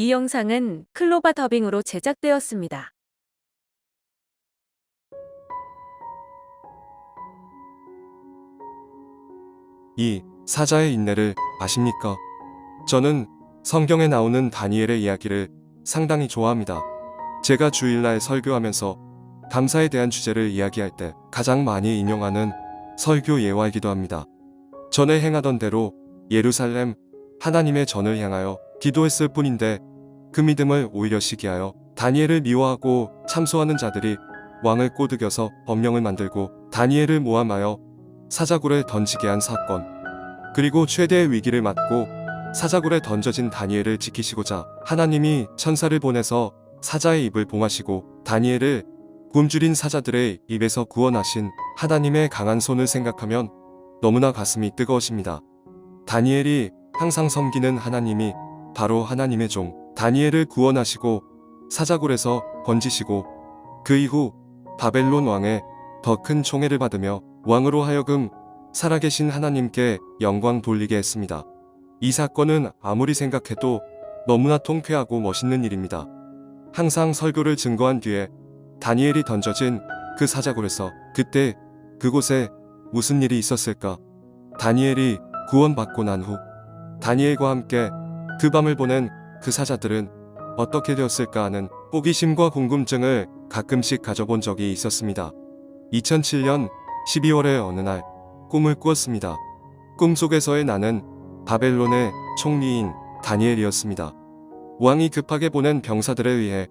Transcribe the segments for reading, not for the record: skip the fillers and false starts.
이 영상은 클로바 더빙으로 제작되었습니다. 이 사자의 인내를 아십니까? 저는 성경에 나오는 다니엘의 이야기를 상당히 좋아합니다. 제가 주일날 설교하면서 감사에 대한 주제를 이야기할 때 가장 많이 인용하는 설교 예화이기도 합니다. 전에 행하던 대로 예루살렘 하나님의 전을 향하여 기도했을 뿐인데 그 믿음을 오히려 시기하여 다니엘을 미워하고 참소하는 자들이 왕을 꼬드겨서 법령을 만들고 다니엘을 모함하여 사자굴에 던지게 한 사건, 그리고 최대의 위기를 맞고 사자굴에 던져진 다니엘을 지키시고자 하나님이 천사를 보내서 사자의 입을 봉하시고 다니엘을 굶주린 사자들의 입에서 구원하신 하나님의 강한 손을 생각하면 너무나 가슴이 뜨거워집니다. 다니엘이 항상 섬기는 하나님이 바로 하나님의 종 다니엘을 구원하시고 사자굴에서 건지시고 그 이후 바벨론 왕의 더 큰 총애를 받으며 왕으로 하여금 살아계신 하나님께 영광 돌리게 했습니다. 이 사건은 아무리 생각해도 너무나 통쾌하고 멋있는 일입니다. 항상 설교를 증거한 뒤에 다니엘이 던져진 그 사자굴에서 그때 그곳에 무슨 일이 있었을까? 다니엘이 구원받고 난 후 다니엘과 함께 그 밤을 보낸 그 사자들은 어떻게 되었을까 하는 호기심과 궁금증을 가끔씩 가져본 적이 있었습니다. 2007년 12월의 어느 날 꿈을 꾸었습니다. 꿈속에서의 나는 바벨론의 총리인 다니엘이었습니다. 왕이 급하게 보낸 병사들에 의해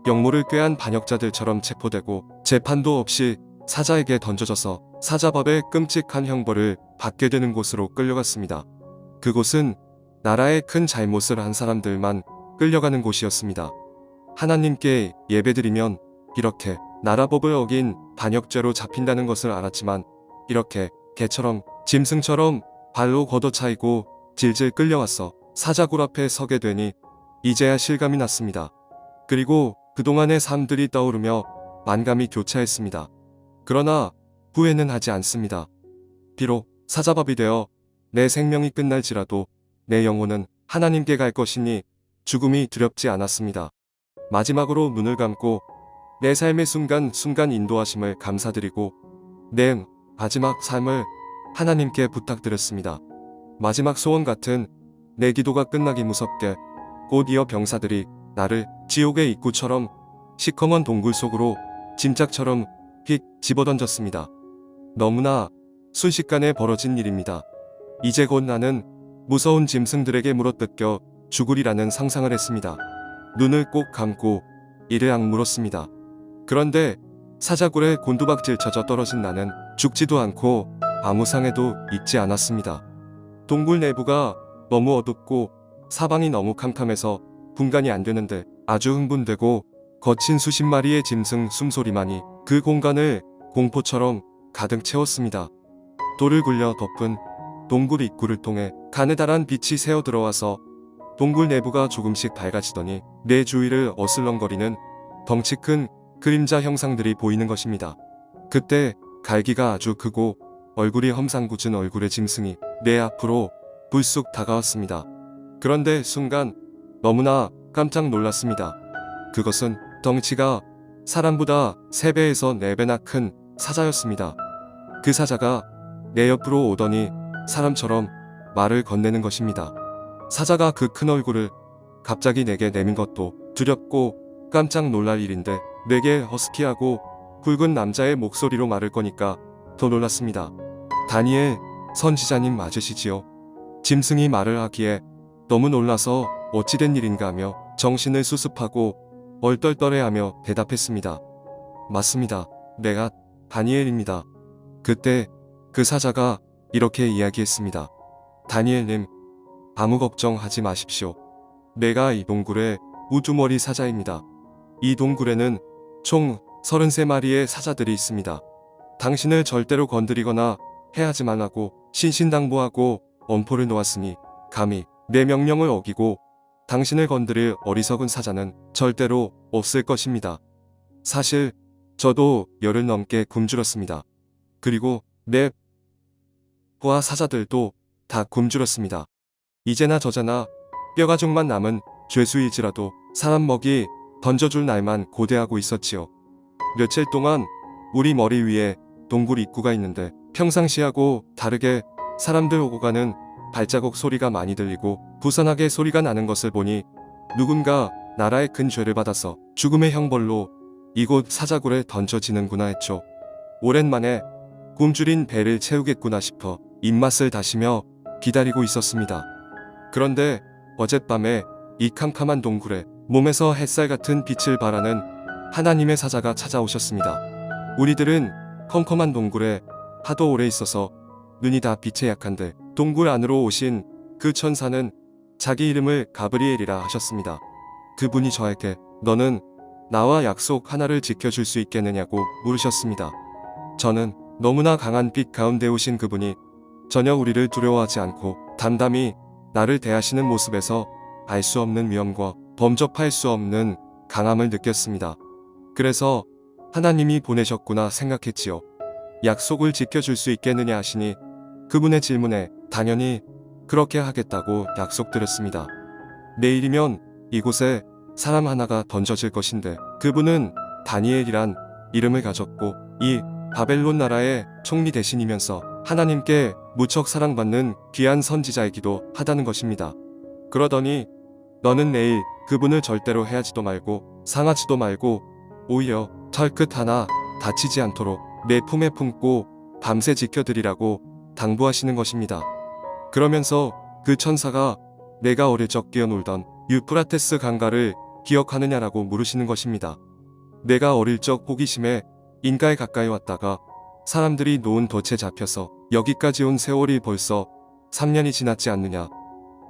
영모를 꾀한 반역자들처럼 체포되고 재판도 없이 사자에게 던져져서 사자밥의 끔찍한 형벌을 받게 되는 곳으로 끌려갔습니다. 그곳은 나라의 큰 잘못을 한 사람들만 끌려가는 곳이었습니다. 하나님께 예배드리면 이렇게 나라법을 어긴 반역죄로 잡힌다는 것을 알았지만 이렇게 개처럼 짐승처럼 발로 걷어차이고 질질 끌려와서 사자굴 앞에 서게 되니 이제야 실감이 났습니다. 그리고 그동안의 삶들이 떠오르며 만감이 교차했습니다. 그러나 후회는 하지 않습니다. 비록 사자밥이 되어 내 생명이 끝날지라도 내 영혼은 하나님께 갈 것이니 죽음이 두렵지 않았습니다. 마지막으로 눈을 감고 내 삶의 순간순간 인도하심을 감사드리고 내 마지막 삶을 하나님께 부탁드렸습니다. 마지막 소원 같은 내 기도가 끝나기 무섭게 곧 이어 병사들이 나를 지옥의 입구처럼 시커먼 동굴 속으로 짐짝처럼 휙 집어던졌습니다. 너무나 순식간에 벌어진 일입니다. 이제 곧 나는 무서운 짐승들에게 물어뜯겨 죽으리라는 상상을 했습니다. 눈을 꼭 감고 이를 악물었습니다. 그런데 사자굴에 곤두박질 쳐져 떨어진 나는 죽지도 않고 아무 상해도 입지 않았습니다. 동굴 내부가 너무 어둡고 사방이 너무 캄캄해서 분간이 안 되는데 아주 흥분되고 거친 수십 마리의 짐승 숨소리만이 그 공간을 공포처럼 가득 채웠습니다. 돌을 굴려 덮은 동굴 입구를 통해 가느다란 빛이 새어 들어와서 동굴 내부가 조금씩 밝아지더니 내 주위를 어슬렁거리는 덩치 큰 그림자 형상들이 보이는 것입니다. 그때 갈기가 아주 크고 얼굴이 험상궂은 얼굴의 짐승이 내 앞으로 불쑥 다가왔습니다. 그런데 순간 너무나 깜짝 놀랐습니다. 그것은 덩치가 사람보다 3배에서 4배나 큰 사자였습니다. 그 사자가 내 옆으로 오더니 사람처럼 말을 건네는 것입니다. 사자가 그 큰 얼굴을 갑자기 내게 내민 것도 두렵고 깜짝 놀랄 일인데 내게 허스키하고 굵은 남자의 목소리로 말을 거니까 더 놀랐습니다. 다니엘 선지자님 맞으시지요? 짐승이 말을 하기에 너무 놀라서 어찌된 일인가 하며 정신을 수습하고 얼떨떨해하며 대답했습니다. 맞습니다. 내가 다니엘입니다. 그때 그 사자가 이렇게 이야기했습니다. 다니엘님, 아무 걱정하지 마십시오. 내가 이 동굴의 우두머리 사자입니다. 이 동굴에는 총 33마리의 사자들이 있습니다. 당신을 절대로 건드리거나 해하지 말라고 신신당부하고 엄포를 놓았으니 감히 내 명령을 어기고 당신을 건드릴 어리석은 사자는 절대로 없을 것입니다. 사실 저도 열흘 넘게 굶주렸습니다. 그리고 내 부하 사자들도 다 굶주렸습니다. 이제나 저제나 뼈가죽만 남은 죄수일지라도 사람 먹이 던져줄 날만 고대하고 있었지요. 며칠 동안 우리 머리 위에 동굴 입구가 있는데 평상시하고 다르게 사람들 오고 가는 발자국 소리가 많이 들리고 부산하게 소리가 나는 것을 보니 누군가 나라의 큰 죄를 받아서 죽음의 형벌로 이곳 사자굴에 던져지는구나 했죠. 오랜만에 굶주린 배를 채우겠구나 싶어 입맛을 다시며 기다리고 있었습니다. 그런데 어젯밤에 이 캄캄한 동굴에 몸에서 햇살 같은 빛을 발하는 하나님의 사자가 찾아오셨습니다. 우리들은 컴컴한 동굴에 하도 오래 있어서 눈이 다 빛에 약한데 동굴 안으로 오신 그 천사는 자기 이름을 가브리엘이라 하셨습니다. 그분이 저에게 너는 나와 약속 하나를 지켜줄 수 있겠느냐고 물으셨습니다. 저는 너무나 강한 빛 가운데 오신 그분이 전혀 우리를 두려워하지 않고 담담히 나를 대하시는 모습에서 알 수 없는 위엄과 범접할 수 없는 강함을 느꼈습니다. 그래서 하나님이 보내셨구나 생각했지요. 약속을 지켜줄 수 있겠느냐 하시니 그분의 질문에 당연히 그렇게 하겠다고 약속드렸습니다. 내일이면 이곳에 사람 하나가 던져질 것인데 그분은 다니엘이란 이름을 가졌고 이 바벨론 나라의 총리 대신이면서 하나님께 무척 사랑받는 귀한 선지자이기도 하다는 것입니다. 그러더니 너는 내일 그분을 절대로 해하지도 말고 상하지도 말고 오히려 털끝 하나 다치지 않도록 내 품에 품고 밤새 지켜드리라고 당부하시는 것입니다. 그러면서 그 천사가 내가 어릴 적 뛰어놀던 유프라테스 강가를 기억하느냐라고 물으시는 것입니다. 내가 어릴 적 호기심에 인가에 가까이 왔다가 사람들이 놓은 덫에 잡혀서 여기까지 온 세월이 벌써 3년이 지났지 않느냐.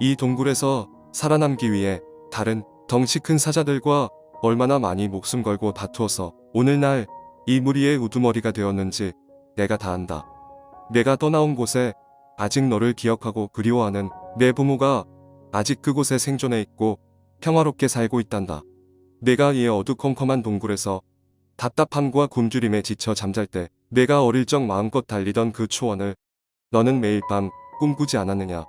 이 동굴에서 살아남기 위해 다른 덩치 큰 사자들과 얼마나 많이 목숨 걸고 다투어서 오늘날 이 무리의 우두머리가 되었는지 내가 다 안다. 내가 떠나온 곳에 아직 너를 기억하고 그리워하는 내 부모가 아직 그곳에 생존해 있고 평화롭게 살고 있단다. 내가 이 어두컴컴한 동굴에서 답답함과 굶주림에 지쳐 잠잘 때 내가 어릴 적 마음껏 달리던 그 초원을 너는 매일 밤 꿈꾸지 않았느냐.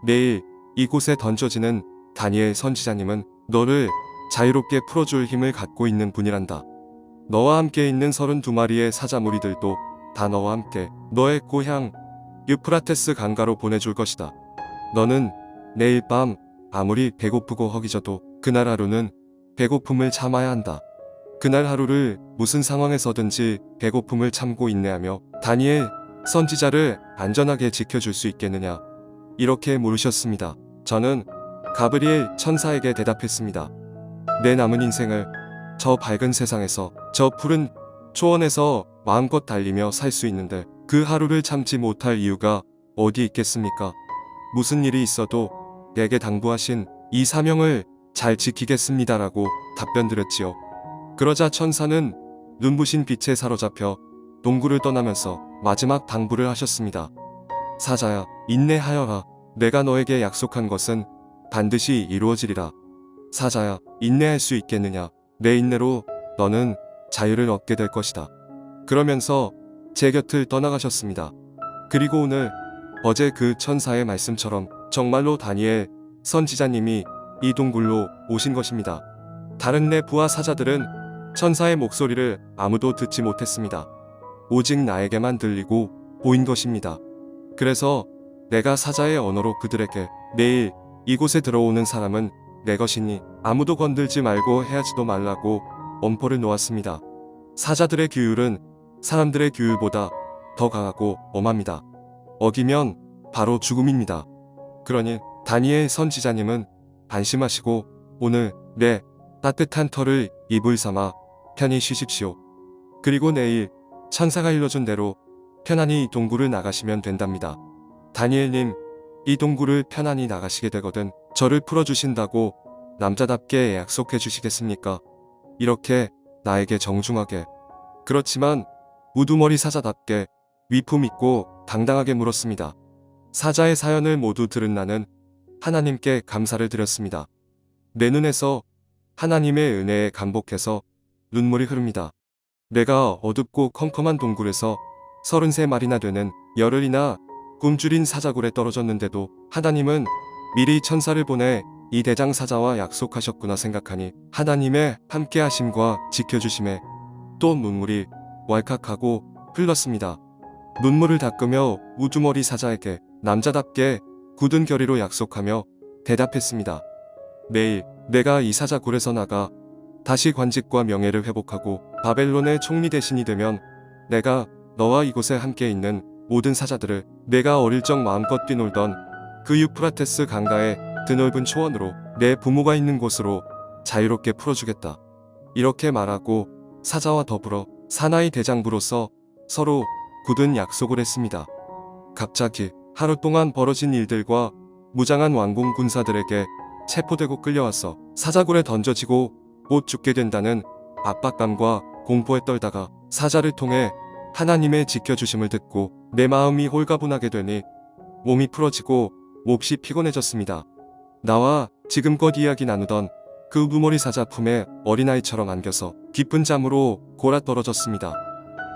내일 이곳에 던져지는 다니엘 선지자님은 너를 자유롭게 풀어줄 힘을 갖고 있는 분이란다. 너와 함께 있는 32마리의 사자 무리들도 다 너와 함께 너의 고향 유프라테스 강가로 보내줄 것이다. 너는 내일 밤 아무리 배고프고 허기져도 그날 하루는 배고픔을 참아야 한다. 그날 하루를 무슨 상황에서든지 배고픔을 참고 인내하며 다니엘 선지자를 안전하게 지켜줄 수 있겠느냐. 이렇게 물으셨습니다. 저는 가브리엘 천사에게 대답했습니다. 내 남은 인생을 저 밝은 세상에서 저 푸른 초원에서 마음껏 달리며 살 수 있는데 그 하루를 참지 못할 이유가 어디 있겠습니까? 무슨 일이 있어도 내게 당부하신 이 사명을 잘 지키겠습니다라고 답변드렸지요. 그러자 천사는 눈부신 빛에 사로잡혀 동굴을 떠나면서 마지막 당부를 하셨습니다. 사자야, 인내하여라. 내가 너에게 약속한 것은 반드시 이루어지리라. 사자야, 인내할 수 있겠느냐. 내 인내로 너는 자유를 얻게 될 것이다. 그러면서 제 곁을 떠나가셨습니다. 그리고 오늘 어제 그 천사의 말씀처럼 정말로 다니엘 선지자님이 이 동굴로 오신 것입니다. 다른 내 부하 사자들은 천사의 목소리를 아무도 듣지 못했습니다. 오직 나에게만 들리고 보인 것입니다. 그래서 내가 사자의 언어로 그들에게 내일 이곳에 들어오는 사람은 내 것이니 아무도 건들지 말고 해하지도 말라고 엄포를 놓았습니다. 사자들의 규율은 사람들의 규율보다 더 강하고 엄합니다. 어기면 바로 죽음입니다. 그러니 다니엘 선지자님은 안심하시고 오늘 내 따뜻한 털을 이불 삼아 편히 쉬십시오. 그리고 내일 천사가 일러준 대로 편안히 이 동굴을 나가시면 된답니다. 다니엘님, 이 동굴을 편안히 나가시게 되거든 저를 풀어주신다고 남자답게 약속해 주시겠습니까? 이렇게 나에게 정중하게, 그렇지만 우두머리 사자답게 위품 있고 당당하게 물었습니다. 사자의 사연을 모두 들은 나는 하나님께 감사를 드렸습니다. 내 눈에서 하나님의 은혜에 감복해서 눈물이 흐릅니다. 내가 어둡고 컴컴한 동굴에서 33마리나 되는 열흘이나 굶주린 사자굴에 떨어졌는데도 하나님은 미리 천사를 보내 이 대장사자와 약속하셨구나 생각하니 하나님의 함께하심과 지켜주심에 또 눈물이 왈칵하고 흘렀습니다. 눈물을 닦으며 우두머리 사자에게 남자답게 굳은 결의로 약속하며 대답했습니다. 내일 내가 이 사자 굴에서 나가 다시 관직과 명예를 회복하고 바벨론의 총리 대신이 되면 내가 너와 이곳에 함께 있는 모든 사자들을 내가 어릴 적 마음껏 뛰놀던 그 유프라테스 강가의 드넓은 초원으로 내 부모가 있는 곳으로 자유롭게 풀어주겠다. 이렇게 말하고 사자와 더불어 사나이 대장부로서 서로 굳은 약속을 했습니다. 갑자기 하루 동안 벌어진 일들과 무장한 왕궁 군사들에게 체포되고 끌려와서 사자굴에 던져지고 곧 죽게 된다는 압박감과 공포에 떨다가 사자를 통해 하나님의 지켜주심을 듣고 내 마음이 홀가분하게 되니 몸이 풀어지고 몹시 피곤해졌습니다. 나와 지금껏 이야기 나누던 그 우두머리 사자 품에 어린아이처럼 안겨서 깊은 잠으로 골아떨어졌습니다.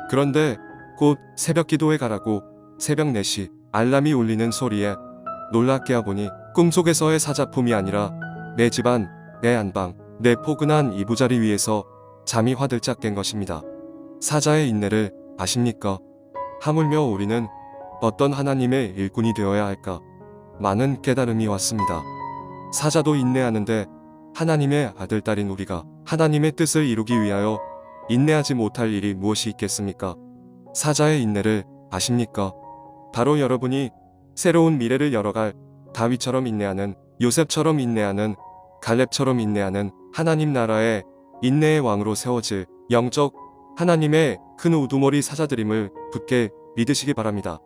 그런데 곧 새벽 기도에 가라고 새벽 4시 알람이 울리는 소리에 놀라 깨어보니 꿈속에서의 사자품이 아니라 내 집안, 내 안방, 내 포근한 이부자리 위에서 잠이 화들짝 깬 것입니다. 사자의 인내를 아십니까? 하물며 우리는 어떤 하나님의 일꾼이 되어야 할까? 많은 깨달음이 왔습니다. 사자도 인내하는데 하나님의 아들딸인 우리가 하나님의 뜻을 이루기 위하여 인내하지 못할 일이 무엇이 있겠습니까? 사자의 인내를 아십니까? 바로 여러분이 새로운 미래를 열어갈 다윗처럼 인내하는, 요셉처럼 인내하는, 갈렙처럼 인내하는 하나님 나라의 인내의 왕으로 세워질 영적 하나님의 큰 우두머리 사자들임을 굳게 믿으시기 바랍니다.